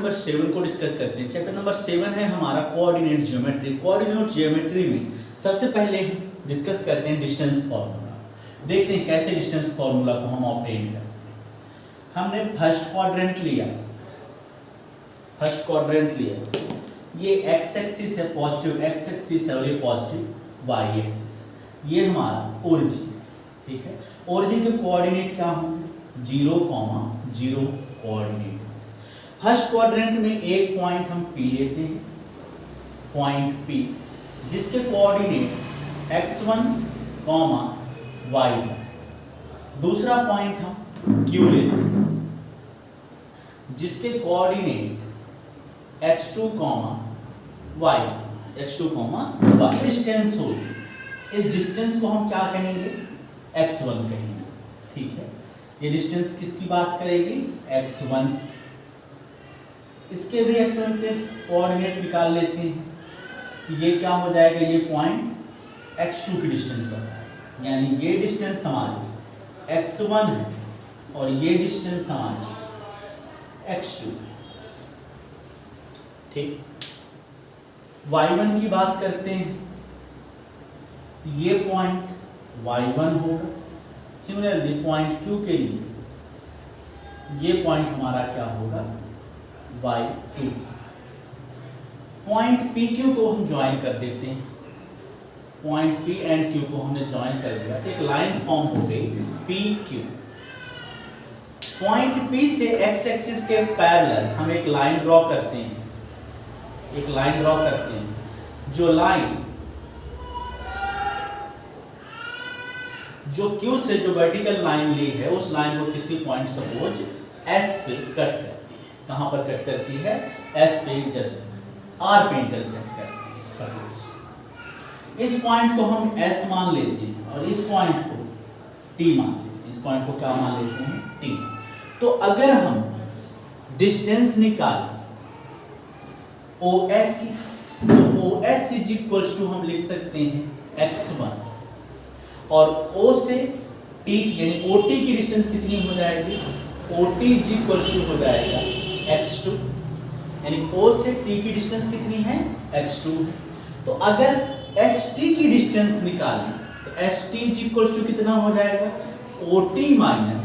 Number 7 को discuss करते हैं। चैप्टर नंबर 7 है हमारा कोऑर्डिनेट ज्योमेट्री। कोऑर्डिनेट ज्योमेट्री में सबसे पहले डिस्कस करते हैं डिस्टेंस फार्मूला। देखते हैं कैसे डिस्टेंस फार्मूला को हम ऑब्टेन करते हैं। हमने फर्स्ट क्वाड्रेंट लिया, ये एक्स एक्सिस है, पॉजिटिव एक्स एक्सिस है और ये पॉजिटिव वाई एक्सिस। ये हमारा ओरिजिन, ठीक है। ओरिजिन के कोऑर्डिनेट क्या होंगे? 0, 0 कोऑर्डिनेट। फर्स्ट क्वाड्रेंट में एक पॉइंट हम P लेते हैं, पॉइंट P, जिसके कोऑर्डिनेट x1, y1। दूसरा पॉइंट हम Q लेते हैं, जिसके कोऑर्डिनेट x2, y1, डिस्टेंस होगी। इस डिस्टेंस को हम क्या कहेंगे? x1 कहेंगे, ठीक है। ये डिस्टेंस किसकी बात करेगी? x1। इसके भी x1 के कोऑर्डिनेट निकाल लेते हैं, तो ये क्या हो जाएगा? ये पॉइंट x2 की डिस्टेंस बताएगा, यानी ये डिस्टेंस हमारी x1 है और ये डिस्टेंस हमारी x2, ठीक। y1 की बात करते हैं, तो ये पॉइंट y1 होगा। सिमिलरली पॉइंट Q के लिए ये पॉइंट हमारा क्या होगा? y2। पॉइंट PQ को हम ज्वाइन कर देते हैं। पॉइंट P एंड Q को हमने ज्वाइन कर दिया, एक लाइन फॉर्म हो गई PQ। पॉइंट P से x एक्सिस के पैरेलल हम एक लाइन ड्रॉ करते हैं, जो लाइन जो Q से जो वर्टिकल लाइन ली है, उस लाइन को किसी पॉइंट सपोज S पे कट करती है। कहां पर कट करती है? S पे R पे इंटरसेक्ट करती है सपोज। इस पॉइंट को हम S मान लेते हैं और इस पॉइंट को T मान लेते हैं। इस पॉइंट को क्या मान लेते हैं? T। तो अगर हम डिस्टेंस निकालें OS की, तो OS इज इक्वल्स टू हम लिख सकते हैं x1, और O से T यानी OT की डिस्टेंस कितनी हो जाएगी? OT इज इक्वल्स टू हो जाएगा x2, यानी O से T की डिस्टेंस कितनी है? x2। तो अगर ST की डिस्टेंस निकालें तो ST इज इक्वल्स टू कितना हो जाएगा? OT minus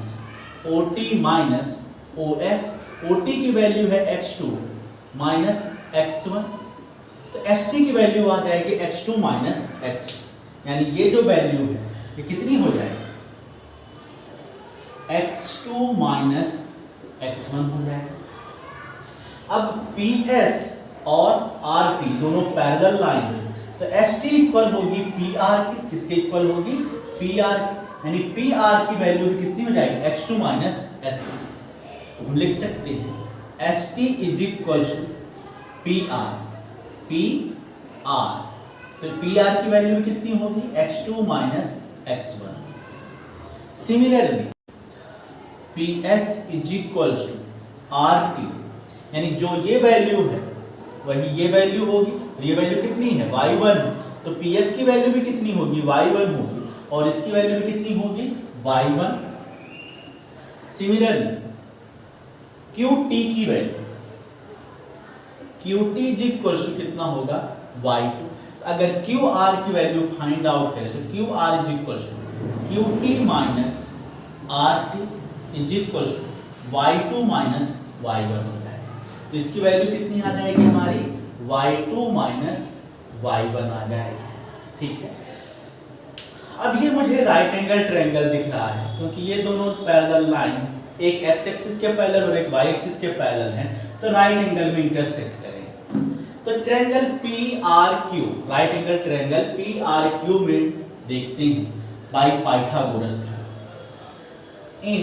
OS। OT की वैल्यू है x2 माइनस x1, तो ST की वैल्यू आ जाएगी x2 माइनस x1, यानी ये जो वैल्यू है ये कितनी हो जाएगी? x2 माइनस x1 हो जाएगा। अब PS और RP दोनों पैरेलल लाइन है, तो ST इक्वल होगी PR की। किसके इक्वल होगी? PR, यानी PR की वैल्यू भी कितनी हो जाएगी? x2 minus s1। हम लिख सकते हैं ST is equal to PR। तो PR की वैल्यू भी कितनी होगी? x2 minus x1। Similarly PS is equal to RT, यानी जो ये वैल्यू है वही ये वैल्यू होगी। ये वैल्यू कितनी है? y1। तो PS की वैल्यू भी कितनी होगी? y1 होगी, और इसकी वैल्यू भी कितनी होगी? y1। सिमिलरली QT की value, QT is equal to कितना होगा? y2। अगर QR की वैल्यू फाइंड आउट करें तो QR is equal to QT minus RT is equal to y2 minus y1 हो जाएगा। तो इसकी वैल्यू कितनी आ जाएगी हमारी? y2 माइनस y1 आ जाएगी, ठीक है। अब ये मुझे राइट एंगल ट्रायंगल दिख रहा है, क्योंकि ये दोनों पैरेलल लाइन एक x एक्सिस के पैरेलल और एक y एक्सिस के पैरेलल हैं, तो राइट एंगल में इंटरसेक्ट करेंगे। तो triangle PRQ, right angle triangle PRQ में देखते हैं by Pythagoras theorem. In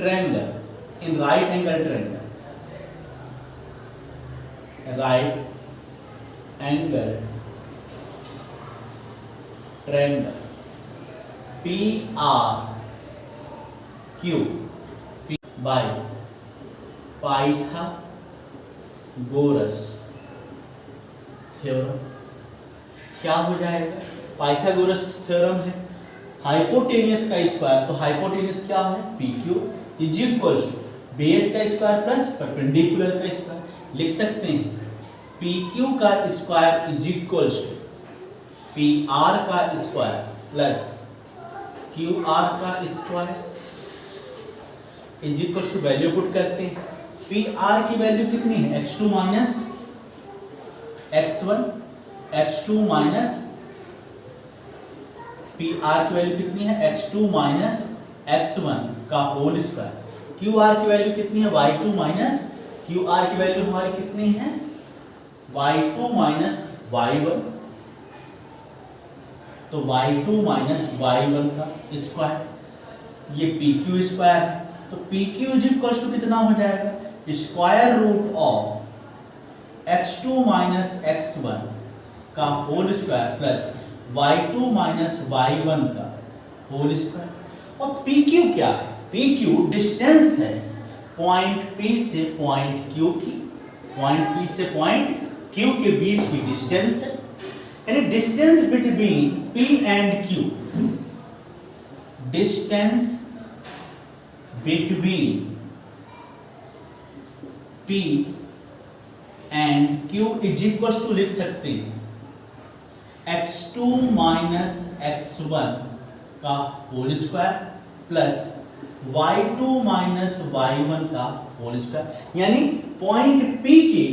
right angle triangle PRQ by Pythagoras theorem क्या हो जाएगा? पाइथागोरस थ्योरम है हाइपोटेनियस का स्क्वायर, तो हाइपोटेनियस क्या है? PQ is equal to base का स्क्वायर प्लस परपेंडिकुलर का स्क्वायर। लिख सकते हैं पी क्यू का square is equal to P R का स्क्वायर प्लस क्यू आर का square is equal to, value put करते हैं। पी आर की वैल्यू कितनी है, x2 minus x1, x2 minus P R की वैल्यू कितनी है, x2 माइनस x1 का होल स्क्वायर। क्यू आर की वैल्यू कितनी है, y2 माइनस क्यू आर की वैल्यू हमारी कितनी है, y2 माइनस y1, तो y2 माइनस y1 का स्क्वायर, ये पी क्यू स्क्वायर है। तो P Q is equal to कितना हो जाएगा, square root of x2 minus x1 का whole square plus y2 minus y1 का होल स्क्वायर। और पी क्यू क्या है, पी क्यू डिस्टेंस है पॉइंट P से पॉइंट Q की, पॉइंट P से पॉइंट Q के बीच की डिस्टेंस है, यानी distance between P and Q, distance between P and Q is equal to, लिख सकते हैं x2 माइनस x1 का whole square plus y2 minus y1 का होल स्क्वायर, यानी पॉइंट P के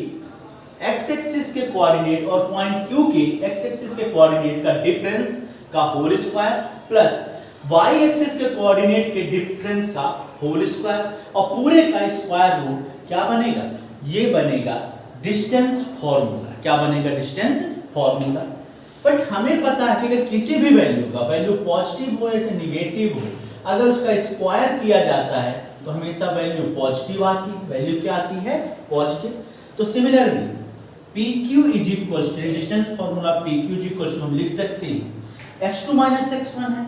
x एक्सिस के कोऑर्डिनेट और पॉइंट Q के x एक्सिस के कोऑर्डिनेट का डिफरेंस का whole square plus y axis के कोऑर्डिनेट के डिफरेंस का होल स्क्वायर, और पूरे का स्क्वायर रूट क्या बनेगा, ये बनेगा डिस्टेंस फॉर्मूला। क्या बनेगा, डिस्टेंस फॉर्मूला। बट हमें पता है कि अगर किसी भी वैल्यू का वैल्यू पॉजिटिव हो या निगेटिव हो, अगर उसका स्क्वायर किया जाता है तो हमेशा वैल्यू पॉजिटिव आती है, वैल्यू क्या आती है, पॉजिटिव। तो similarly P Q is equal to, distance formula P Q is equal to हम लिख सकते हैं x2 माइनस x1 है,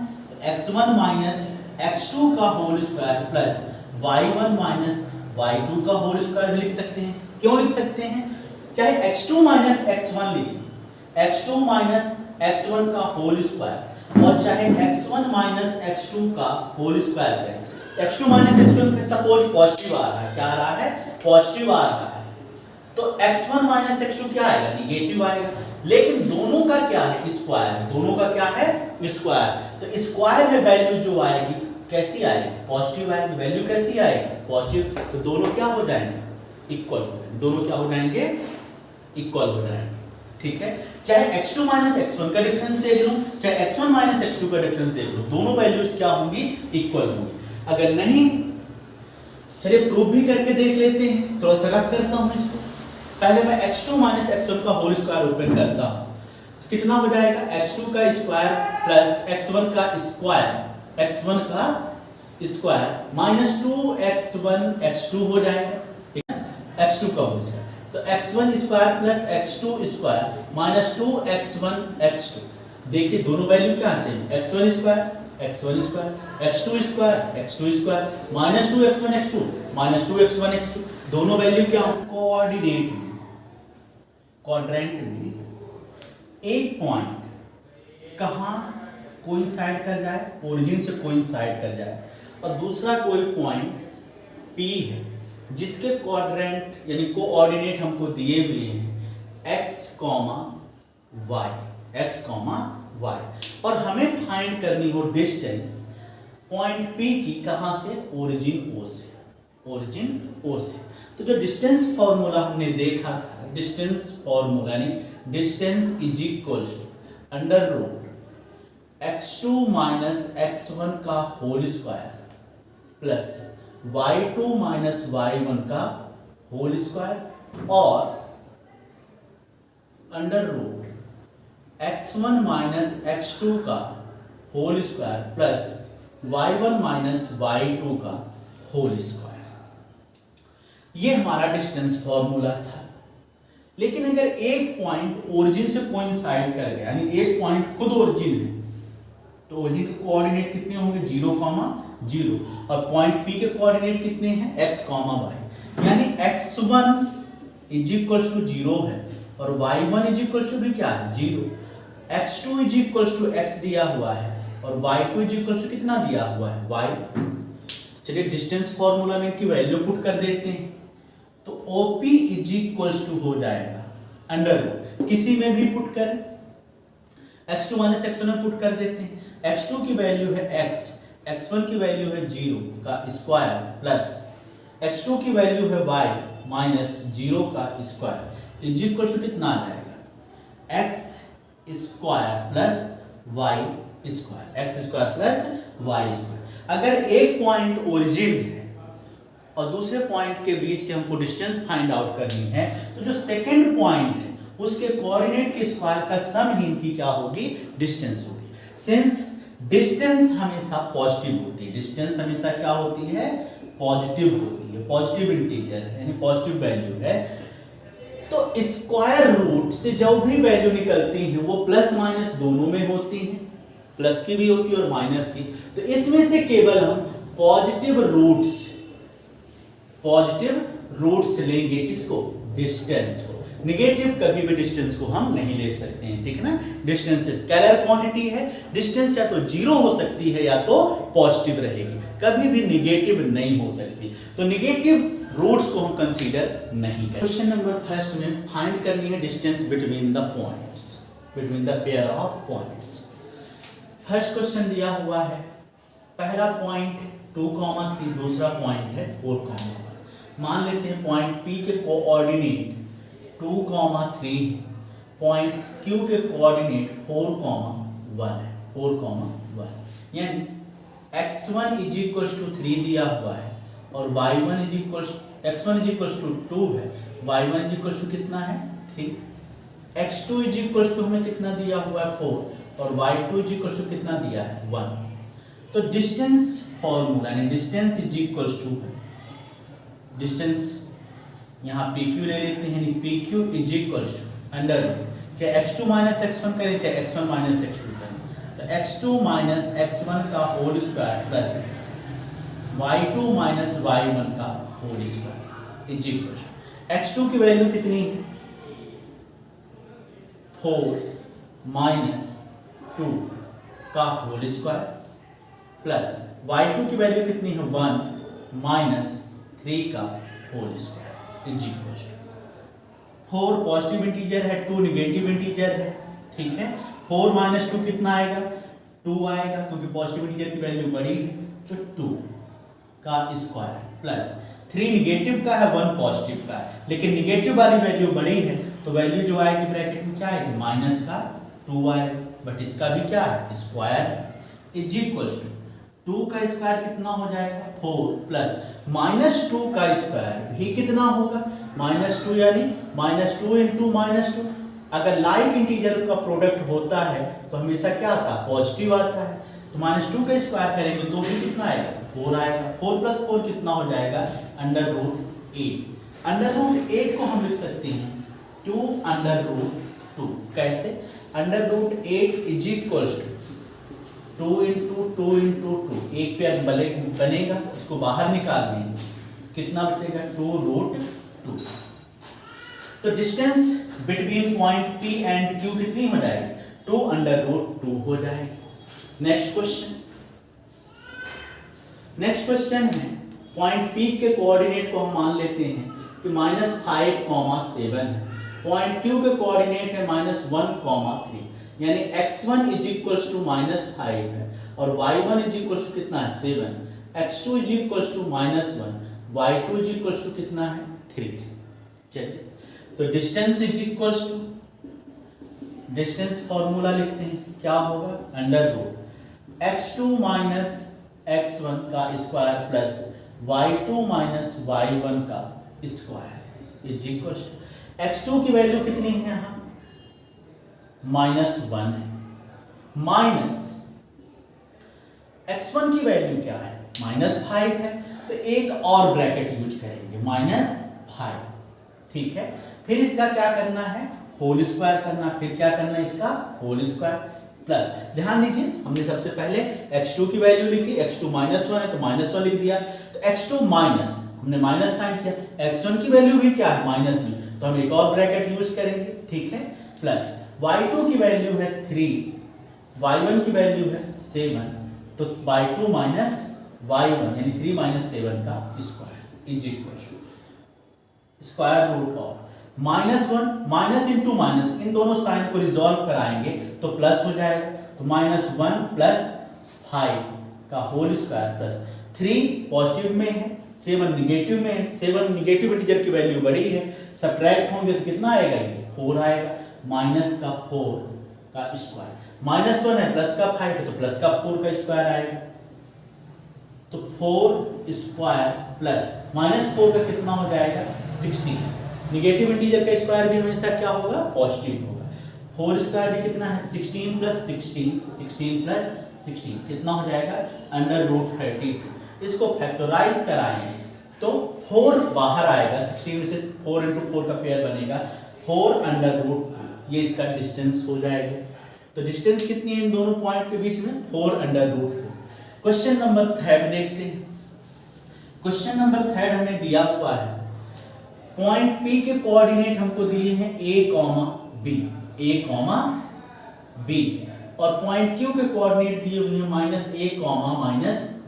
x1 माइनस x2 का whole square plus y1 minus y2 का होल स्क्वायर लिख सकते हैं। क्यों लिख सकते हैं, चाहे x2 माइनस x1 लिखें, x2 माइनस x1 का होल स्क्वायर, और चाहे x1 माइनस x2 का होल स्क्वायर करें। x2 माइनस x1 का सपोज पॉजिटिव आ रहा है, क्या आ रहा है, पॉजिटिव आ रहा है, तो x1 माइनस x2 क्या आएगा, निगेटिव आएगा। लेकिन दोनों का क्या है, स्क्वायर, दोनों का क्या है, स्क्वायर। तो स्क्वायर में वैल्यू जो आएगी कैसी आएगी, पॉजिटिव आएगी, वैल्यू कैसी आएगी, पॉजिटिव। तो दोनों क्या हो जाएंगे, इक्वल हो जाएंगे, दोनों क्या हो जाएंगे, इक्वल हो जाएंगे। ठीक है, चाहे x2 माइनस x1 का डिफरेंस देख लो, चाहे x1 माइनस x2 का डिफरेंस देख लो, दोनों वैल्यूज क्या होंगी, इक्वल होंगी। अगर नहीं, चलिए प्रूफ भी करके देख लेते हैं, थोड़ा सा रख करता हूं इसको। पहले मैं x2 माइनस x1 का होल स्क्वायर ओपन करता हूं, कितना हो जाएगा, x2 का स्क्वायर प्लस x1 का स्क्वायर, x1 का स्क्वायर माइनस 2x1 x2 हो जाएगा, x2 का होल स्क्वायर। तो x1 square plus x2 square minus 2x1 x2। देखिए दोनों वैल्यू क्या same, x1 square x2 square x2 square minus 2x1 x2 minus 2x1 x2, दोनों value क्या हो, कोऑर्डिनेट में, क्वाड्रेंट में एक पॉइंट कहां कोइंसाइड कर जाए, ओरिजिन से कोइंसाइड कर जाए, और दूसरा कोई पॉइंट P है जिसके क्वाड्रेंट यानी कोऑर्डिनेट हमको दिए हुए हैं x, y, और हमें फाइंड करनी हो डिस्टेंस पॉइंट P की, कहां से, ओरिजिन O से। तो जो डिस्टेंस फॉर्मूला हमने देखा था, डिस्टेंस फॉर्मूला यानी distance is equal to under root x2 minus x1 का whole square plus y2 minus y1 का होल स्क्वायर, और under root x1 minus x2 का whole square plus y1 minus y2 का whole square. ये हमारा distance formula था। लेकिन अगर एक पॉइंट ओरिजिन से कोइंसाइड कर गया, यानी एक पॉइंट खुद ओरिजिन है, तो ओरिजिन के कोऑर्डिनेट कितने होंगे, 0, 0, और पॉइंट P के कोऑर्डिनेट कितने हैं, x, y, यानी x1 इज इक्वल टू 0 है, और y1 इज इक्वल टू भी क्या है, 0, x2 is equal to x दिया हुआ है, और y2 इज इक्वल टू कितना दिया हुआ है, y। चलिए डिस्टेंस फॉर्मूला में इनकी वैल्यू पुट कर देते हैं। तो OP इज इक्वल्स टू हो जाएगा अंडर रूट, किसी में भी पुट करें, x2 माइनस x1 में पुट कर देते हैं। x2 की वैल्यू है x, x1 की वैल्यू है 0 का स्क्वायर प्लस x2 की वैल्यू है y माइनस 0 का स्क्वायर इज इक्वल टू कितना आ जाएगा x square plus y square, x square plus y square. अगर एक पॉइंट ओरिजिन है और दूसरे पॉइंट के बीच के हमको डिस्टेंस फाइंड आउट करनी है, तो जो सेकंड पॉइंट है उसके कोऑर्डिनेट के स्क्वायर का सम ही इनकी क्या होगी, डिस्टेंस होगी। सिंस डिस्टेंस हमेशा पॉजिटिव होती है, डिस्टेंस हमेशा क्या होती है, पॉजिटिव होती है, पॉजिटिव इंटीजर है यानी पॉजिटिव वैल्यू है। तो स्क्वायर रूट से जो भी वैल्यू निकलती है वो प्लस माइनस दोनों में होती है, प्लस की भी होती है और माइनस की। तो इसमें से केवल हम पॉजिटिव रूट्स लेंगे, किसको, डिस्टेंस को। निगेटिव कभी भी डिस्टेंस को हम नहीं ले सकते हैं, ठीक है ना। डिस्टेंस स्केलर क्वांटिटी है, डिस्टेंस या तो जीरो हो सकती है या तो पॉजिटिव रहेगी, कभी भी निगेटिव नहीं हो सकती। तो निगेटिव रूट्स को हम कंसीडर नहीं करें। क्वेश्चन नंबर फर्स्ट में फाइंड करनी है distance between the points, between the pair of points. First question दिया हुआ है, पहला पॉइंट 2,3, दूसरा पॉइंट है 4,1। मान लेते हैं पॉइंट P के कोऑर्डिनेट 2,3, पॉइंट Q के कोऑर्डिनेट 4,1 है, 4,1। यानी x1 इज इक्वल टू 3 दिया हुआ है और y1 is equal, x1 is equal to 2 है, y1 इज इक्वल टू कितना है, 3। x2 इज इक्वल टू हमें कितना दिया हुआ है, 4, और y2 इज इक्वल टू कितना दिया है, 1। तो डिस्टेंस फॉर्मूला यानी distance is equal to, distance यहाँ PQ ले लेते हैं, PQ is equal to under root, चाहे x2 माइनस x1 करें चाहे x1 माइनस x2 करें, तो x2 माइनस x1 का whole square plus y2 minus y1 का whole square is equal to, x2 की वैल्यू कितनी है, 4 माइनस 2 का होल स्क्वायर प्लस y2 की वैल्यू कितनी है, 1 माइनस 3 का whole square is equal to, 4 positive integer है, 2 निगेटिव इंटीजर है, ठीक है। 4 माइनस 2 कितना आएगा, 2 आएगा, क्योंकि पॉजिटिव इंटीजर की वैल्यू बड़ी है तो 2 का स्क्वायर प्लस 3 निगेटिव का है, 1 पॉजिटिव का है, लेकिन निगेटिव वाली वैल्यू बड़ी है तो वैल्यू जो आएगी ब्रैकेट में क्या आएगी, माइनस का 2 आएगा, बट इसका भी क्या है, स्क्वायर इज इक्वल टू 2 का स्क्वायर कितना हो जाएगा, 4 प्लस माइनस 2 का स्क्वायर भी कितना होगा, माइनस 2, यानी माइनस 2 इंटू माइनस 2। अगर लाइक इंटीजर का प्रोडक्ट होता है तो हमेशा क्या आता है, पॉजिटिव आता है। तो माइनस 2 का स्क्वायर करेंगे तो भी कितना आएगा, 4 आएगा। 4 प्लस 4 कितना हो जाएगा, अंडर रूट 8। अंडर रूट 8 को हम लिख सकते हैं 2 अंडर रूट 2। कैसे, under root 8 is equal to 2 into 2 into 2, एक पेयर बनेगा, उसको बाहर निकाल देंगे, कितना बचेगा, 2 रूट 2। तो distance between point P and Q कितनी हो जाएगी, 2 अंडर रूट 2 हो जाएगी। नेक्स्ट क्वेश्चन, नेक्स्ट क्वेश्चन है पॉइंट P के कोऑर्डिनेट को हम मान लेते हैं कि -5,7 है, पॉइंट Q के कोऑर्डिनेट है -1,3, यानी x1 इज इक्वल टू -5 है और y1 इज इक्वल टू कितना है, 7, x2 is equal to -1, y2 is equal to कितना है, 3। चलिए तो distance is equal to, distance formula लिखते हैं, क्या होगा, under root x2 minus x1 का square plus y2 minus y1 का square is equal to, x2 की वैल्यू कितनी है यहाँ, -1 है, माइनस x1 की वैल्यू क्या है, -5 है, तो एक और ब्रैकेट यूज करेंगे, -5, ठीक है। फिर इसका क्या करना है, होल स्क्वायर करना, फिर क्या करना है, इसका होल स्क्वायर प्लस, ध्यान दीजिए हमने सबसे पहले x2 की वैल्यू लिखी, x2 -1 है तो -1 लिख दिया, तो x2 माइनस, हमने माइनस साइन किया, x1 की वैल्यू भी क्या है, माइनस में, तो हम एक और ब्रैकेट यूज करेंगे, ठीक है, प्लस y2 की वैल्यू है 3, y1 की वैल्यू है 7, तो y2 माइनस y1 यानी 3 माइनस 7 का square is equal to square root of -1 minus into minus, इन दोनों साइन को रिजॉल्व कराएंगे तो प्लस हो जाएगा, तो -1 प्लस 5 का होल स्क्वायर प्लस 3 पॉजिटिव में है 7 निगेटिव में है, 7 निगेटिव इंटीजर की वैल्यू बड़ी है, सब्ट्रैक्ट होंगे तो कितना आएगा, ये 4 आएगा, माइनस का 4 का स्क्वायर, -1 है प्लस का 5 है तो प्लस का 4 का स्क्वायर आएगा, तो 4 स्क्वायर प्लस -4 का कितना हो जाएगा 16, निगेटिव इंटीजर का स्क्वायर भी हमेशा क्या होगा, पॉजिटिव होगा, 4 स्क्वायर भी कितना है 16 प्लस 16, 16 प्लस 16 कितना हो जाएगा √32, इसको फैक्टराइज कराएंगे तो 4 बाहर आएगा, 16 में से 4 इंटू 4 का पेयर बनेगा 4√2, ये इसका डिस्टेंस हो जाएगा, तो डिस्टेंस कितनी है इन दोनों पॉइंट के बीच में 4√2। क्वेश्चन नंबर 3 देखते हैं, क्वेश्चन नंबर 3 हमें दिया हुआ है, पॉइंट P के कोऑर्डिनेट हमको दिए हैं a, b और पॉइंट Q के कोऑर्डिनेट दिए हुए हैं -a,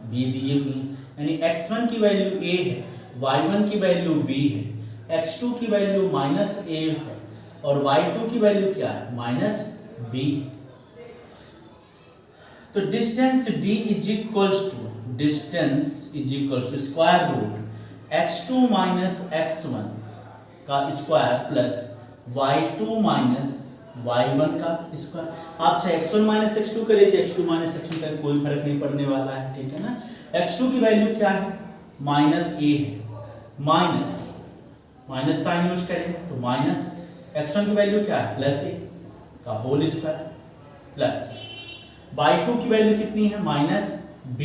-b दिए हुए हैं, यानी x1 की वैल्यू a है, y1 की वैल्यू b है, x2 की वैल्यू -a है और y2 की वैल्यू क्या है -b। तो distance d is equal to square root x2 minus x1 का square plus y2 minus y1 का स्क्वायर, आप चाहे x1 माइनस x2 करिए चाहे x2 माइनस x1 करिए, कोई फर्क नहीं पड़ने वाला है, ठीक है ना। x2 की वैल्यू क्या है -a है, माइनस साइन यूज करेंगे तो माइनस, x1 की वैल्यू क्या है +a का होल स्क्वायर प्लस y2 की वैल्यू कितनी है -b,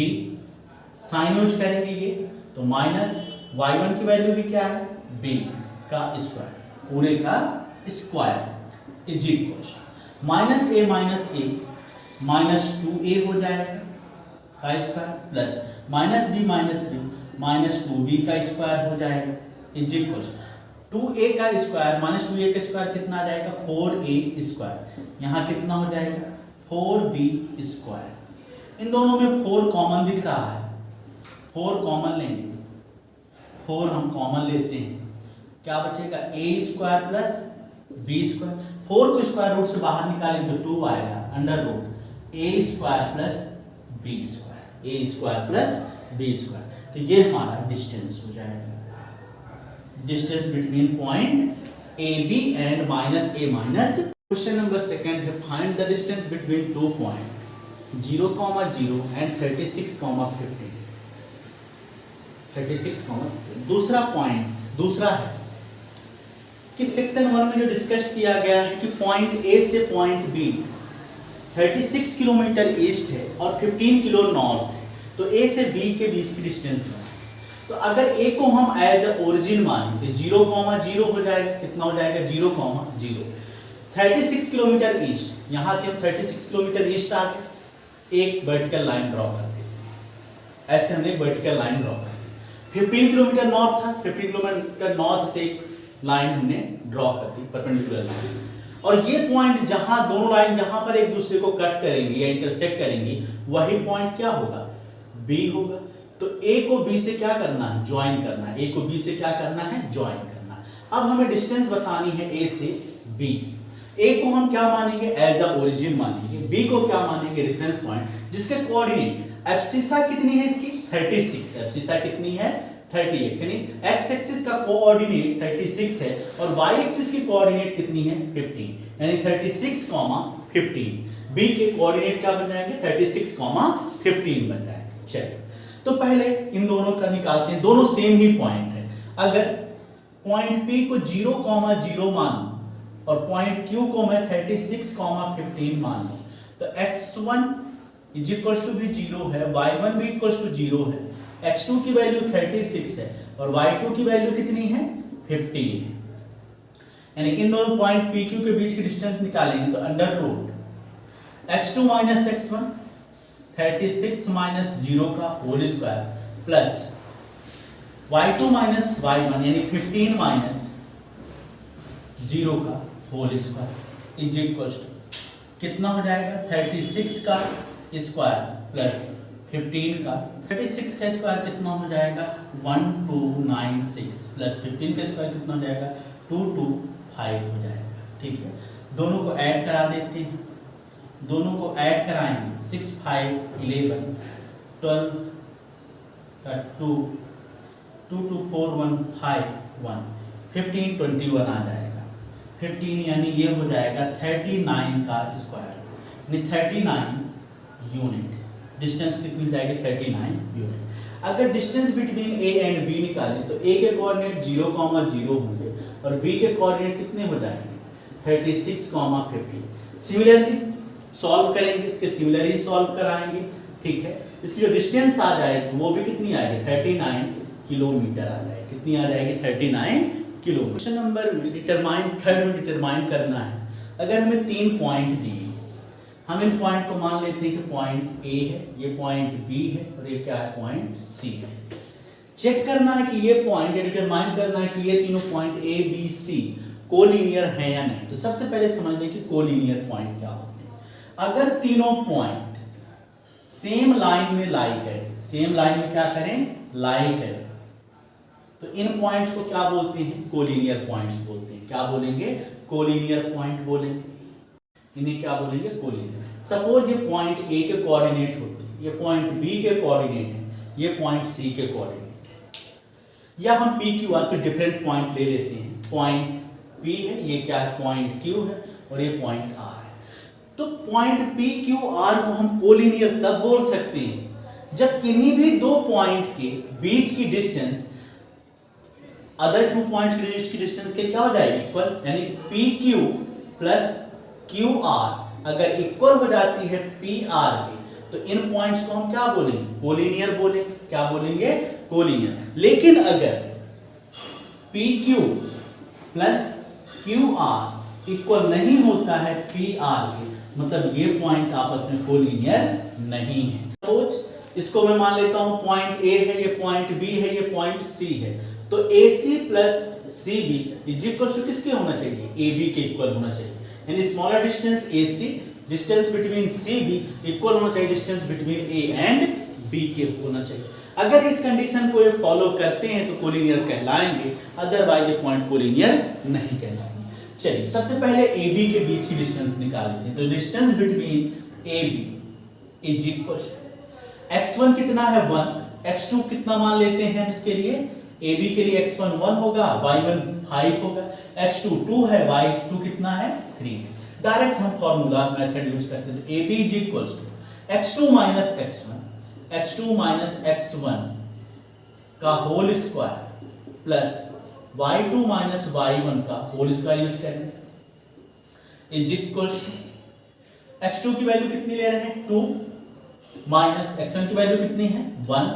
साइन यूज करेंगे ये तो माइनस, y1 की वैल्यू भी क्या है b का स्क्वायर, पूरे का square is equal to -a -2a हो जाएगा का स्क्वायर प्लस -b -2b का स्क्वायर हो जाएगा इज इक्वल टू 2a का स्क्वायर -2a का स्क्वायर कितना आ जाएगा 4a स्क्वायर, यहाँ कितना हो जाएगा 4b स्क्वायर, इन दोनों में 4 कॉमन दिख रहा है, 4 कॉमन लेंगे, 4 हम कॉमन लेते हैं, क्या बचेगा a square plus b square, 4 को स्क्वायर रूट से बाहर निकालेंगे तो 2 आएगा, under root a square plus b square, a square plus b square, तो ये हमारा डिस्टेंस हो जाएगा, distance between point AB and -a। Question number 2 है, find the distance between 2 point 0, 0 and 36, 15। 36, दूसरा पॉइंट दूसरा है कि सेक्शन 1 में जो डिस्कस किया गया है कि पॉइंट A से पॉइंट B 36 किलोमीटर ईस्ट है और 15 किलो नॉर्थ है, तो A से B के बीच की डिस्टेंस है, तो अगर A को हम एज अ ओरिजिन मानेंगे 0, 0 हो जाएगा, कितना हो जाएगा 0, 0, 36 किलोमीटर ईस्ट, यहाँ से हम 36 किलोमीटर ईस्ट आ गए, एक वर्टिकल लाइन ड्रॉ करते हैं, ऐसे हमने एक वर्टिकल लाइन ड्रॉ कर दी, 15 किलोमीटर नॉर्थ था, 15 किलोमीटर नॉर्थ से एक लाइन हमने ड्रॉ कर दी परपेंडिकुलर लाइन, और ये पॉइंट जहां दोनों लाइन जहां पर एक दूसरे को कट करेंगी या इंटरसेक्ट करेंगी वही पॉइंट क्या होगा B होगा, तो A को B से क्या करना है ज्वाइन करना है, A को B से क्या करना है ज्वाइन करना है। अब हमें डिस्टेंस बतानी है A से B की, A को हम क्या मानेंगे एज अ ओरिजिन मानेंगे, B को क्या मानेंगे रेफरेंस पॉइंट, जिसके कोऑर्डिनेट एब्सिसा कितनी है इसकी 36, एब्सिसा कितनी है 38, यानी x एक्सिस का कोऑर्डिनेट 36 है और y एक्सिस की कोऑर्डिनेट कितनी है 15, यानी 36, 15, b के कोऑर्डिनेट क्या बन जाएंगे 36, 15 बन जाएंगे। चलिए तो पहले इन दोनों का निकालते हैं, दोनों सेम ही पॉइंट है, अगर पॉइंट P को 0, 0 मान और पॉइंट Q को मैं 36, 15 मान लूं, तो x1 इज इक्वल टू भी 0 है, y1 भी इक्वल टू 0 है, x2 की वैल्यू 36 है और y2 की वैल्यू कितनी है 15, यानी इन दोनों पॉइंट PQ के बीच की डिस्टेंस निकालेंगे तो under root x2 minus x1 36 minus 0 का whole square plus y2 minus y1 यानी 15 माइनस 0 का whole square is equal to कितना हो जाएगा 36 का स्क्वायर प्लस 15 का 36 का स्क्वायर कितना हो जाएगा 1296 प्लस 15 का स्क्वायर कितना हो जाएगा 225 हो जाएगा। ठीक है, दोनों को ऐड करा देते हैं, दोनों को ऐड कराएंगे 6 5 11 12 का 2 2 2 4 1 5 1 15 21 आ जाएगा। 15 यानी ये हो जाएगा 39 का स्क्वायर यानी 39 यूनिट। डिस्टेंस कितनी जाएगी 39 यूनिट। अगर distance between A and B निकालें तो ए के कोऑर्डिनेट 0, 0 होंगे और बी के कोऑर्डिनेट कितने हो जाएंगे 36, 50। सिमिलरली सॉल्व करेंगे, इसके सिमिलरली सॉल्व कराएंगे। ठीक है, इसकी जो डिस्टेंस आ जाएगी वो भी कितनी आएगी 39 किलोमीटर आ जाएगी। कितनी आ जाएगी 39 किलोमीटर। क्वेश्चन नंबर थर्ड में डिटरमाइन करना है। अगर हमें 3 पॉइंट दिए, हम इन पॉइंट को मान लेते हैं कि पॉइंट ए है, ये पॉइंट बी है और ये क्या है पॉइंट सी है। चेक करना है कि ये पॉइंट डिटरमाइन करना है कि ये तीनों point A B C collinear है या नहीं। तो सबसे पहले समझ लें कि कोलिनियर पॉइंट क्या होते हैं। अगर तीनों पॉइंट सेम लाइन में लाई करें, सेम लाइन में क्या करें लाई करें, तो इन पॉइंट्स को क्या बोलते हैं कोलिनियर पॉइंट्स बोलते हैं। क्या बोलेंगे कोलिनियर पॉइंट बोलेंगे, इन्हें क्या बोलेंगे कोलिनियर। सपोज ये पॉइंट ए के कोऑर्डिनेट होते हैं, ये पॉइंट बी के कोऑर्डिनेट है, ये पॉइंट सी के कोऑर्डिनेट है। या हम पी क्यू आर कुछ डिफरेंट पॉइंट ले लेते हैं। पॉइंट पी है, ये क्या है पॉइंट क्यू है और ये पॉइंट आर है। तो पॉइंट पी क्यू आर को हम कोलिनियर तब बोल सकते हैं जब किन्हीं भी दो पॉइंट के बीच की डिस्टेंस अदर 2 पॉइंट्स के बीच की डिस्टेंस के क्या हो जाएगी इक्वल, यानी P Q plus Q are अगर इक्वल हो जाती है पी आर की, तो इन पॉइंट्स को हम क्या बोलेंगे कोलिनियर बोलेंगे। क्या बोलेंगे कोलिनियर। लेकिन अगर P Q plus Q are equal नहीं होता है पी आर के, मतलब ये पॉइंट आपस में कोलिनियर नहीं है। सोच इसको मैं मान लेता हूं पॉइंट ए है, ये पॉइंट बी है, ये पॉइंट सी है। तो A C plus C B is equal to किसके होना चाहिए ए बी के इक्वल होना चाहिए। यानी smaller distance A C, distance between C B equal होना चाहिए distance between A and B के होना चाहिए। अगर इस कंडीशन को ये फॉलो करते हैं तो कोलिनियर कहलाएंगे, अदरवाइज ये पॉइंट कोलिनियर नहीं कहलाएंगे। चलिए सबसे पहले ए बी के बीच की डिस्टेंस निकाल लेते हैं। तो distance between A B is equal x1 कितना है 1, x2 कितना मान लेते हैं हम इसके लिए ए बी के लिए x1 1 होगा, y1 5 होगा, x2 2 है, y2 कितना है 3 है। डायरेक्ट हम फॉर्मूला मेथड यूज करते हैं। A B is equal to x2 minus x1 का whole square plus y2 minus y1 का होल स्क्वायर यूज करेंगे इज इक्वल टू x2 की वैल्यू कितनी ले रहे हैं 2 माइनस x1 की वैल्यू कितनी है 1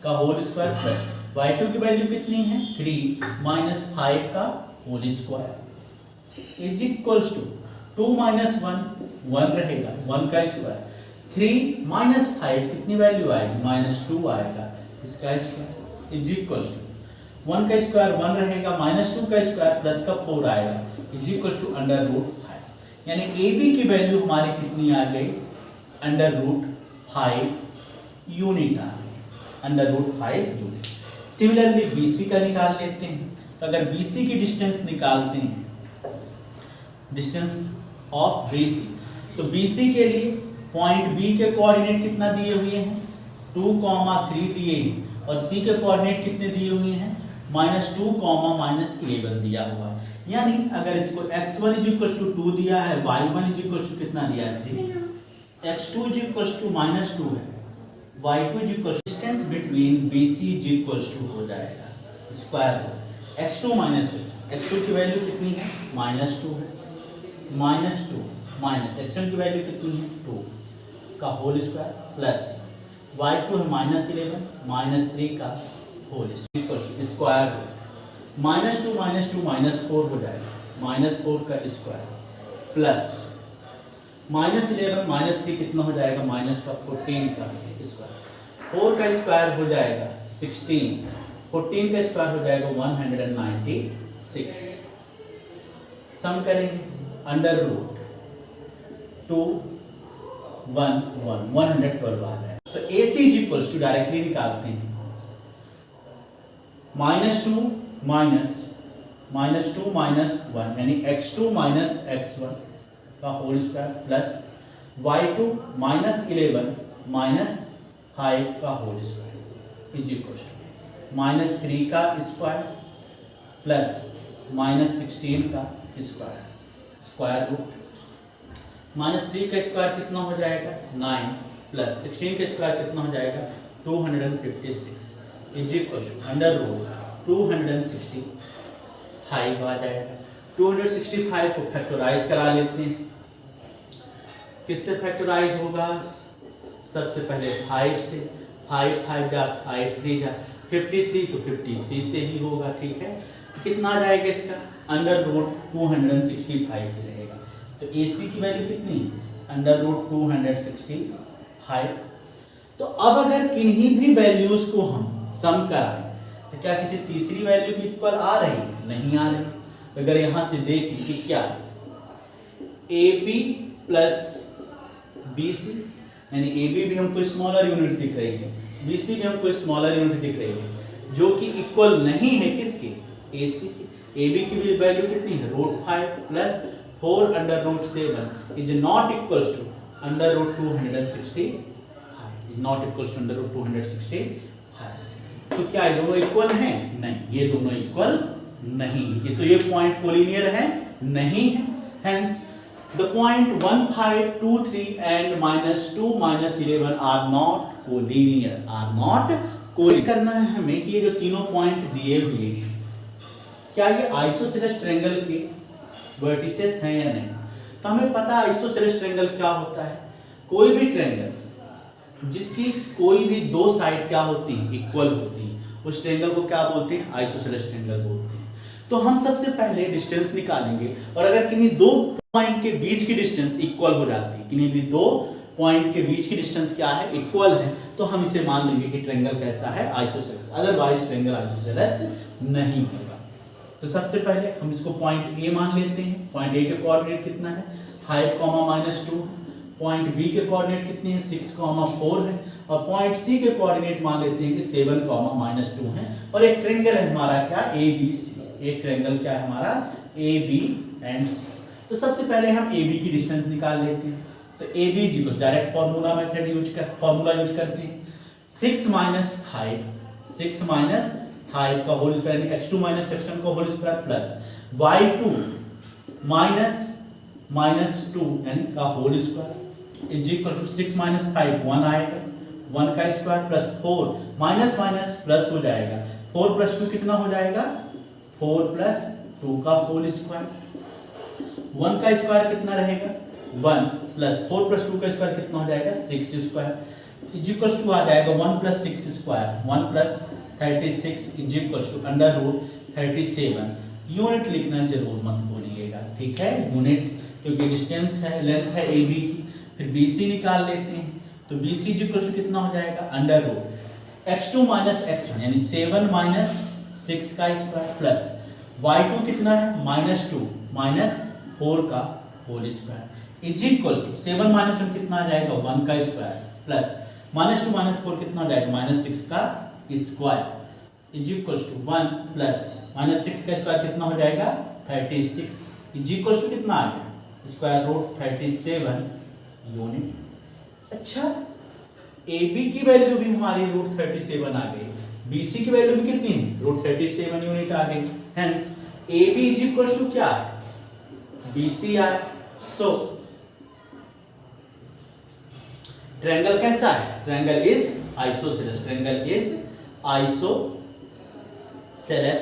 का होल स्क्वायर प्लस y2 की वैल्यू कितनी है 3 माइनस 5 का whole square is equals to 2 minus 1 1 रहेगा 1 का स्क्वायर 3 माइनस 5 कितनी वैल्यू आएगी माइनस 2 आएगा इसका स्क्वायर इज इक्वल्स टू 1 का स्क्वायर 1 रहेगा माइनस 2 का स्क्वायर प्लस का 4 आएगा is equals to under root 5। यानी ए बी की वैल्यू हमारी कितनी आ गई अंडर रूट 5 यूनिट आ गई, under root 5 unit. Similarly BC का निकाल लेते हैं। तो अगर BC की डिस्टेंस निकालते हैं, डिस्टेंस ऑफ BC, तो BC के लिए पॉइंट B के कोऑर्डिनेट कितना दिए हुए हैं 2, 3 दिए हैं और C के कोऑर्डिनेट कितने दिए हुए हैं -2, -11 दिया हुआ है। यानी अगर इसको x1 = 2 दिया है, y1 = कितना दिया है 3, x2 = -2 है, y2 = डिस्टेंस बिटवीन BC = हो जाएगा स्क्वायर x2 माइनस x2 की वैल्यू कितनी है -2 है, -2 माइनस x1 की वैल्यू कितनी है 2 का होल स्क्वायर प्लस y2 है -11 -3 का होल स्क्वायर -2 -4 हो जाएगा -4 का स्क्वायर प्लस -11 -3 कितना हो जाएगा -14 का स्क्वायर, 4 का स्क्वायर हो जाएगा 16, 14 का स्क्वायर हो जाएगा 196। सम करेंगे अंडर रूट 2 1 1 112 आ जाएगा। तो AC is equals to directly निकालते हैं -2 -2 -1 यानी x2 माइनस x1 का whole square plus y2 -11 minus 5 का whole square is equals to -3 का स्क्वायर प्लस -16 का स्क्वायर स्क्वायर रूट -3 का स्क्वायर कितना हो जाएगा 9 प्लस 16 का स्क्वायर कितना हो जाएगा 256 is equal to under root 265 आ जाएगा। 265 को फैक्टराइज करा लेते हैं। किससे फैक्टराइज होगा? सबसे पहले 5 से, 5 5 जा 5 3 जा 53, तो 53 से ही होगा। ठीक है, कितना आ जाएगा इसका? अंडर रूट 265 रहेगा। तो AC की वैल्यू कितनी? Under root 265। तो अब अगर किन्हीं भी वैल्यूज को हम सम कराएं तो क्या किसी तीसरी वैल्यू की इक्वल आ रही है? नहीं आ रही। अगर यहां से देखें कि क्या AB प्लस BC यानी AB भी हमको स्मॉलर यूनिट दिख रही है, BC भी हमको स्मॉलर यूनिट दिख रही है, जो कि इक्वल नहीं है किसके? AC की। AB की वैल्यू कितनी है? √5 plus 4 under root 7 is not equals to under root 265 is not equals to under root 265। तो क्या ये दोनों इक्वल हैं? नहीं, ये दोनों इक्वल नहीं है। तो ये पॉइंट कोलिनियर है? नहीं है। Hence the point 1 5 2 3 and -2 -11 are not collinear, are not collinear. करना है हमें कि ये जो तीनों पॉइंट दिए हुए हैं क्या ये आइसोसेलेस ट्रायंगल के वर्टिसेस हैं या नहीं? तो हमें पता है आइसोसेलेस ट्रायंगल क्या होता है। कोई भी ट्रायंगल जिसकी कोई भी दो साइड क्या होती है? इक्वल होती है, उस ट्रायंगल को क्या बोलते हैं? आइसोसेलेस ट्रायंगल बोलते हैं। तो हम सबसे पहले डिस्टेंस निकालेंगे और अगर किन्हीं दो पॉइंट के बीच की डिस्टेंस इक्वल हो जाती है, किन्हीं भी दो पॉइंट के बीच की डिस्टेंस क्या है? इक्वल है, तो हम इसे मान लेंगे कि ट्रायंगल कैसा है? आइसोसेलेस। अदरवाइज ट्रायंगल आइसोसेलेस नहीं होगा। तो सबसे पहले हम इसको पॉइंट A मान लेते हैं। पॉइंट A के कोऑर्डिनेट कितना है? 5, -2। पॉइंट B के कोऑर्डिनेट कितने हैं? 6, 4 है। और पॉइंट C के कोऑर्डिनेट मान लेते हैं कि 7, -2 है। और एक ट्रायंगल है हमारा क्या? ABC। एक ट्रायंगल क्या है हमारा? AB and C। तो सबसे पहले हम AB की डिस्टेंस निकाल लेते हैं। तो AB को डायरेक्ट फार्मूला मेथड यूज करते हैं। 6 - 5 6 - 5 का होल स्क्वायर यानी x2 - x1 का होल स्क्वायर प्लस y2 -2 यानी का whole square is equal to 6 - 5 1 आएगा, 1 का स्क्वायर प्लस 4 माइनस प्लस हो जाएगा। 4 + 2 कितना हो जाएगा? 4 + 2 का होल स्क्वायर। 1 का स्क्वायर कितना रहेगा? 1 प्लस 4 + 2 का स्क्वायर कितना हो जाएगा? 6 स्क्वायर इज इक्वल टू आ जाएगा 1 + 6 square 1 + 36 is equal to under root 37। Unit लिखना जरूर मत भूलिएगा, ठीक है? यूनिट, क्योंकि डिस्टेंस है, लेंथ है AB की। फिर BC निकाल लेते हैं। तो BC इज इक्वल टू कितना हो जाएगा? अंडर रूट x2 - x1 यानी 7 - 6 का स्क्वायर प्लस y2 कितना है? -2 - 4 का whole square is equal to 7 - 1 कितना आ जाएगा? 1 का स्क्वायर प्लस -2 - 4 कितना आ जाएगा? -6 का square is equal to 1 plus -6 का स्क्वायर कितना हो जाएगा? 36 इज इक्वल टू कितना आ गया? Square root 37 unit. अच्छा, AB की वैल्यू भी हमारी √37 आ गई, BC की वैल्यू भी कितनी है? √37 यूनिट आ गई। Hence AB is equal to क्या है? BC आए। सो ट्रायंगल कैसा है? Triangle is isosceles. Triangle is isosceles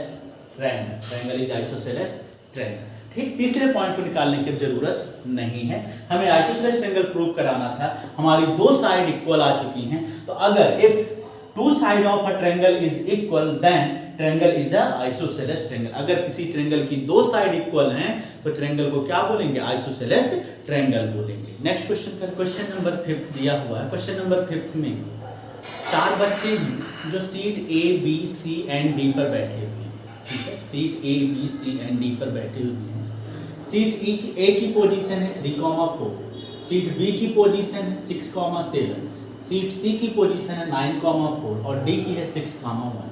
triangle. Triangle is isosceles triangle. ठीक, तीसरे पॉइंट को निकालने की अब जरूरत नहीं है। हमें आइसोसेलेस ट्रायंगल प्रूव कराना था। हमारी दो साइड इक्वल आ चुकी हैं। तो अगर if two side of a triangle is equal then triangle is a isosceles triangle. अगर किसी ट्रायंगल की दो साइड इक्वल हैं तो ट्रायंगल को क्या बोलेंगे? आइसोसेलेस ट्रायंगल बोलेंगे। नेक्स्ट क्वेश्चन का क्वेश्चन नंबर 5 दिया हुआ है। क्वेश्चन नंबर 5 में 4 बच्चे हैं जो seat A, B, C and D पर बैठे हुए हैं। ठीक है, seat A, B, C and D पर बैठे हुए हैं। सीट A की पोजीशन है 3, 4। सीट B की पोजीशन है 6, 7। सीट सी की पोजीशन है 9,4 और डी की है 6,1।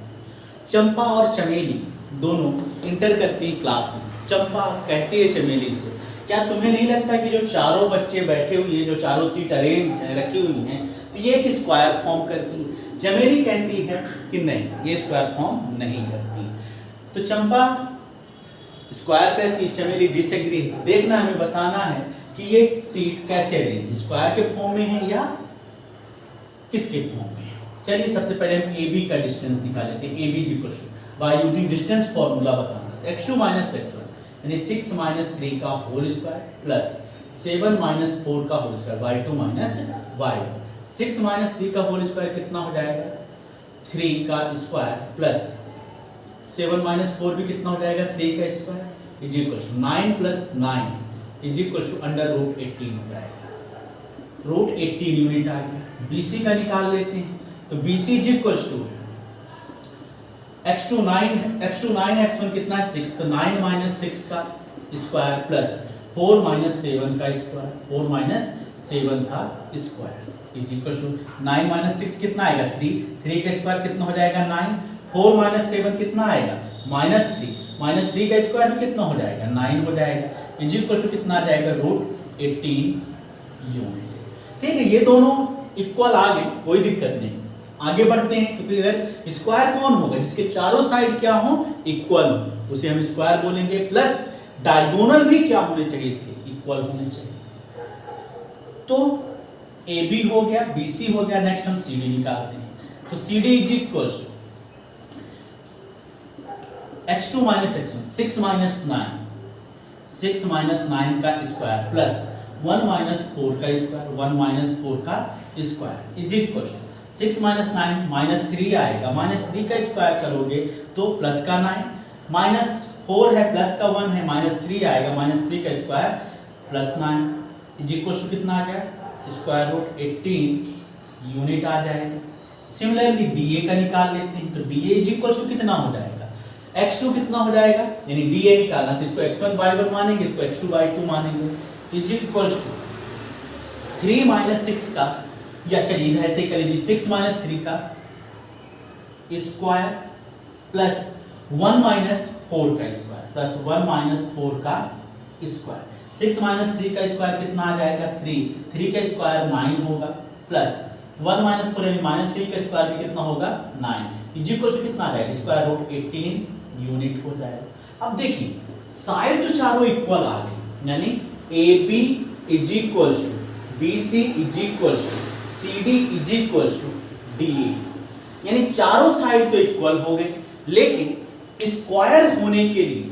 चंपा और चमेली दोनों इंटर करती हैं क्लास में। चंपा कहती है चमेली से, क्या तुम्हें नहीं लगता कि जो चारों बच्चे बैठे हुए हैं, जो चारों सीट अरेंज हैं, रखी हुई हैं, तो ये एक स्क्वायर फॉर्म करती है? चमेली कहती है कि नहीं, ये स्क्वायर फॉर्म नहीं करती। तो चंपा स्क्वायर कहती है, चमेली डिसएग्री। देखना हमें बताना है कि ये सीट कैसे अरेंज, स्क्वायर के फॉर्म में है या किसके फॉर्म में। चलिए सबसे पहले हम ए बी का डिस्टेंस निकाल लेते हैं। A B equal to by using distance formula बताना x2 माइनस x1 यानी 6 माइनस 3 का होल स्क्वायर प्लस 7 माइनस 4 का whole square by 2 minus y1। 6 minus 3 का होल स्क्वायर कितना हो जाएगा 3 का स्क्वायर प्लस 7 माइनस 4 भी कितना हो जाएगा 3 का square is equal to 9 plus 9 is equal to under root 18 हो जाएगा। रूट 18 यूनिट आ गया। BC का निकाल लेते हैं तो BC is equal to x2 9 x1 कितना है 6, तो 9 माइनस 6 का स्क्वायर प्लस 4 माइनस 7 का स्क्वायर 4 माइनस 7 का square is equal to 9 minus 6 कितना आएगा 3 का स्क्वायर कितना हो जाएगा 9, 4 माइनस 7 कितना आएगा माइनस 3 का स्क्वायर भी कितना हो जाएगा 9 हो जाएगा इज इक्वल टू कितना आ जाएगा रूट 18 यूनिट। ठीक है, ये दोनों इक्वल आ गए, कोई दिक्कत नहीं। आगे बढ़ते हैं, क्योंकि अगर स्क्वायर कौन होगा जिसके चारों साइड क्या हो इक्वल हो, उसे हम स्क्वायर बोलेंगे। प्लस डायगोनल भी क्या होने चाहिए इसके इक्वल होने चाहिए। तो ए बी हो गया, BC हो गया, नेक्स्ट हम CD निकालते हैं। तो CD is equal to x2 minus x1 6 minus 9 का स्क्वायर प्लस 1 माइनस 4 का स्क्वायर 1 माइनस 4 का square is equal to 6 minus 9 minus 3 आएगा, माइनस 3 का स्क्वायर करोगे तो प्लस का 9, माइनस 4 है प्लस का 1 है, माइनस 3 आएगा, माइनस 3 का square plus 9 is equal to कितना आ गया स्क्वायर रूट 18 यूनिट आ जाएगा। सिमिलरली DA का निकाल लेते हैं। तो DA इज इक्वल टू कितना हो जाएगा x2 कितना हो जाएगा, यानी DA निकालना तो इसको x1 बाई 1 मानेंगे, इसको x2 बाई 2 मानेंगे इज इक्वल टू 3 माइनस 6 का, या चलिए इधर ऐसे कर लीजिए 6 माइनस 3 का स्क्वायर प्लस 1 माइनस 4 का स्क्वायर प्लस 1 माइनस 4 का स्क्वायर। 6 माइनस 3 का स्क्वायर कितना आ जाएगा 3 का स्क्वायर 9 होगा प्लस 1 माइनस 4 यानी माइनस 3 का स्क्वायर भी कितना होगा 9 इज इक्वल टू कितना आ जाएगा स्क्वायर रूट 18 यूनिट हो जाएगा। अब देखिए साइड तो चारों इक्वल आ गए, यानी AB is equal to BC is equal to CD is equal to DA, यानी चारों साइड तो इक्वल हो गए, लेकिन स्क्वायर होने के लिए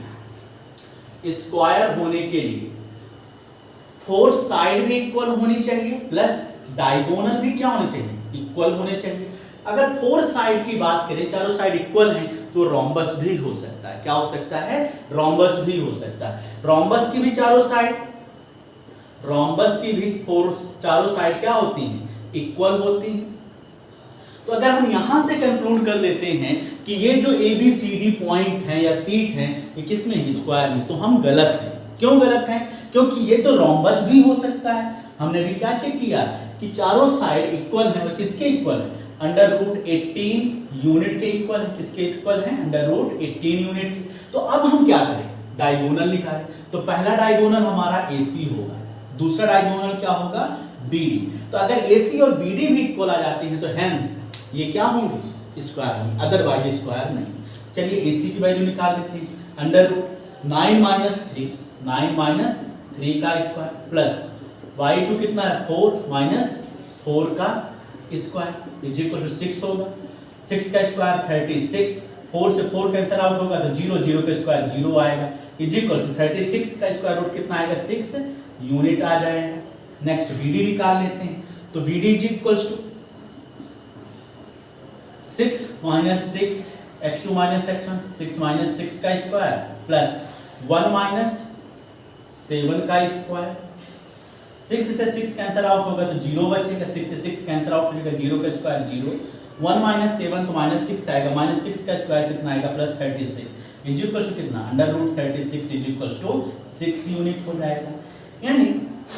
फोर साइड भी इक्वल होनी चाहिए प्लस डायगोनल भी क्या होने चाहिए इक्वल होने चाहिए। अगर फोर साइड की बात करें, चारों साइड इक्वल हैं, तो रोम्बस भी हो सकता है। क्या हो सकता है रोम्बस भी हो सकता है। रोम्बस की भी चारों साइड क्या होती हैं इक्वल होती हैं। तो अगर हम यहां से कंक्लूड कर देते हैं कि ये जो ABCD पॉइंट है या सीट है ये किस में स्क्वायर में, तो हम गलत हैं। क्यों गलत हैं? क्योंकि ये तो रोम्बस भी हो सकता है। हमने भी क्या चेक किया कि चारों साइड इक्वल है और किसके इक्वल है अंडर रूट 18 यूनिट के इक्वल है। किसके इक्वल है अंडर रूट 18 यूनिट के। तो अब हम क्या करें डायगोनल निकालें। तो पहला डायगोनल हमारा AC होगा, दूसरा डायगोनल क्या होगा BD। तो अगर AC और BD भी इक्वल आ जाती हैं तो हेंस ये क्या होंगे स्क्वायर होंगे, अदरवाइज स्क्वायर नहीं। चलिए AC की वैल्यू निकाल लेते हैं। अंडर रूट 9 माइनस 3 का स्क्वायर प्लस y2 कितना है 4 माइनस 4 का स्क्वायर इज इक्वल टू 6 होगा। 6 का स्क्वायर 36, 4 से 4 कैंसिल आउट होगा तो 0 का स्क्वायर 0 आएगा इज इक्वल टू 36 का स्क्वायर रूट कितना आएगा 6 यूनिट आ जाएगा। नेक्स्ट BD निकाल लेते हैं। तो BD is equal to 6 minus 6 x2 minus x1 6 minus 6 का स्क्वायर प्लस 1 माइनस 7 का स्क्वायर। 6 से 6 कैंसिल आउट होगा तो 0 बचेगा, 6 से 6 कैंसिल आउट होगा 0 का स्क्वायर 0, 1 माइनस 7 तो माइनस 6 आएगा, माइनस 6 का स्क्वायर कितना आएगा प्लस 36 इज इक्वल टू कितना under root 36 is equal to 6 unit हो जाएगा। यानी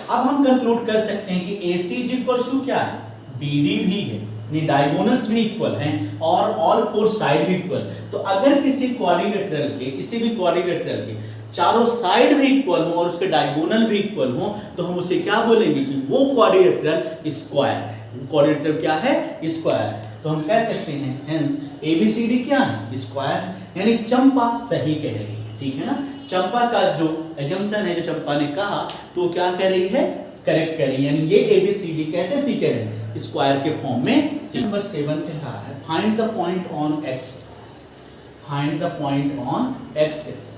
अब हम कंक्लूड कर सकते हैं कि AC इज इक्वल टू क्या है BD भी है, डायगोनल्स भी इक्वल हैं और ऑल फोर साइड भी इक्वल। तो अगर किसी क्वाड्रिलेटरल के, किसी भी क्वाड्रिलेटरल के चारों साइड भी इक्वल हो और उसके डायगोनल भी इक्वल हो, तो हम उसे क्या बोलेंगे कि वो क्वाड्रिलेटरल स्क्वायर है। क्वाड्रिलेटरल क्या है? स्क्वायर है। तो हम कह सकते हैं हेंस ABCD क्या है? स्क्वायर। यानी चंपा सही कह रही है, ठीक है ना। चंपा का जो एजम्पशन है, जो चंपा ने कहा, तो क्या कह रही है? करेक्ट कर रही है। यानी ये ABCD कैसे सी कह रहे हैं? स्क्वायर के फॉर्म में। नंबर 7 कह रहा है find the point on x axis, find the point on x axis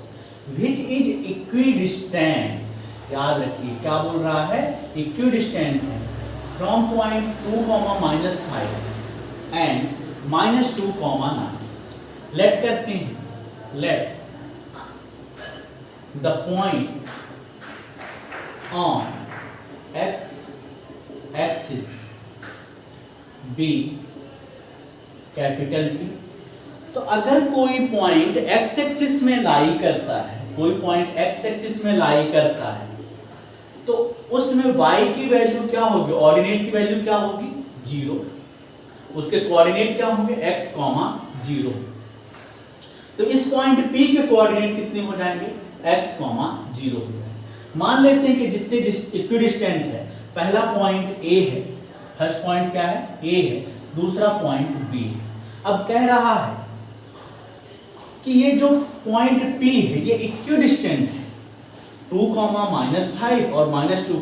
which is equidistant. याद रखिए क्या बोल रहा है? इक्विडिस्टेंट है फ्रॉम पॉइंट 2, -5 एंड -2, 9। लेट करते हैं, let the point on x axis be capital P। तो अगर कोई पॉइंट x एक्सिस में लाई करता है, कोई पॉइंट x एक्सिस में लाई करता है, तो उसमें y की वैल्यू क्या होगी? ऑर्डिनेट की वैल्यू क्या होगी? 0। उसके कोऑर्डिनेट क्या होंगे? x, 0। तो इस पॉइंट P के कोऑर्डिनेट कितने हो जाएंगे? x, 0 हो जाएंगे। मान लेते हैं कि जिससे इक्विडिस्टेंट है, पहला पॉइंट A है, फर्स्ट पॉइंट क्या है? A है, दूसरा पॉइंट B है। अब कह रहा है कि ये जो पॉइंट P है ये इक्विडिस्टेंट है 2, -5 और -2,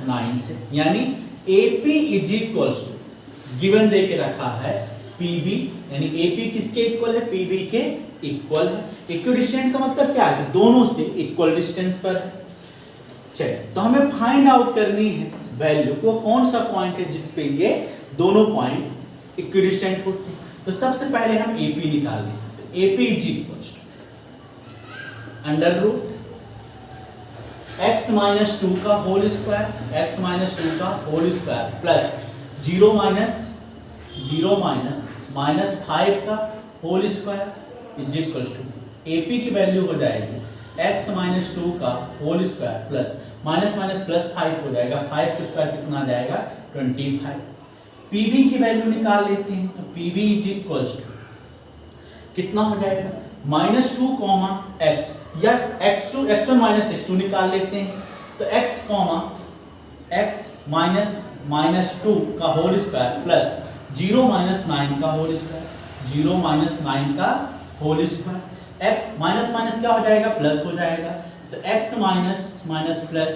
9 से। यानी AP is equals to, given दे के रखा है PB, यानी AP किसके इक्वल है? PB के इक्वल है। इक्विडिस्टेंट का मतलब क्या है? कि दोनों से इक्वल डिस्टेंस पर है। चलिए, तो हमें फाइंड आउट करनी है वैल्यू को, कौन सा पॉइंट है जिसपे ये दोनों पॉइंट इक्विडिस्टेंट होते हैं। तो सबसे पहले हम AP निकाल लें। तो AP is equal to under root x - 2 का होल स्क्वायर, x - 2 का होल स्क्वायर प्लस 0 माइनस 5 का whole square is equal to AP की वैल्यू हो जाएगी x - 2 का whole square plus minus plus 5 हो जाएगा। 5 का स्क्वायर कितना आ जाएगा? 25। PB की वैल्यू निकाल लेते हैं। तो PB इज इक्वल टू कितना हो जाएगा? -2, x, या x1 - x2 निकाल लेते हैं। तो x, -2 का होल स्क्वायर प्लस 0 - 9 का होल स्क्वायर, 0 - 9 का होल स्क्वायर। x माइनस क्या हो जाएगा? प्लस हो जाएगा। तो x माइनस प्लस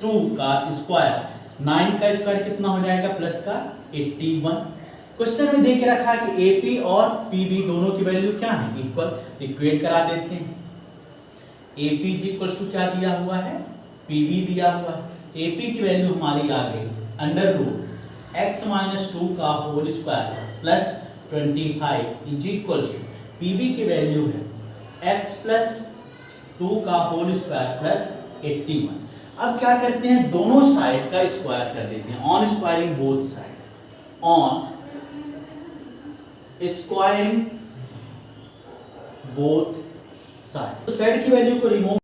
2 का स्क्वायर, 9 का स्क्वायर कितना हो जाएगा? प्लस का 81। क्वेश्चन में दे के रखा है कि AP और PB दोनों की वैल्यू क्या है? इक्वल। इक्वेट करा देते हैं। AP इक्वल टू क्या दिया हुआ है? PB दिया हुआ है। AP की वैल्यू हमारी आ गई अंडर रूट x - 2 का whole square plus 25 is equal to PB की वैल्यू है x प्लस 2 का होल स्क्वायर प्लस 81। अब क्या करते हैं? दोनों साइड का स्क्वायर कर देते हैं। On squaring both side, on squaring both side. Side की वैल्यू को रिमूव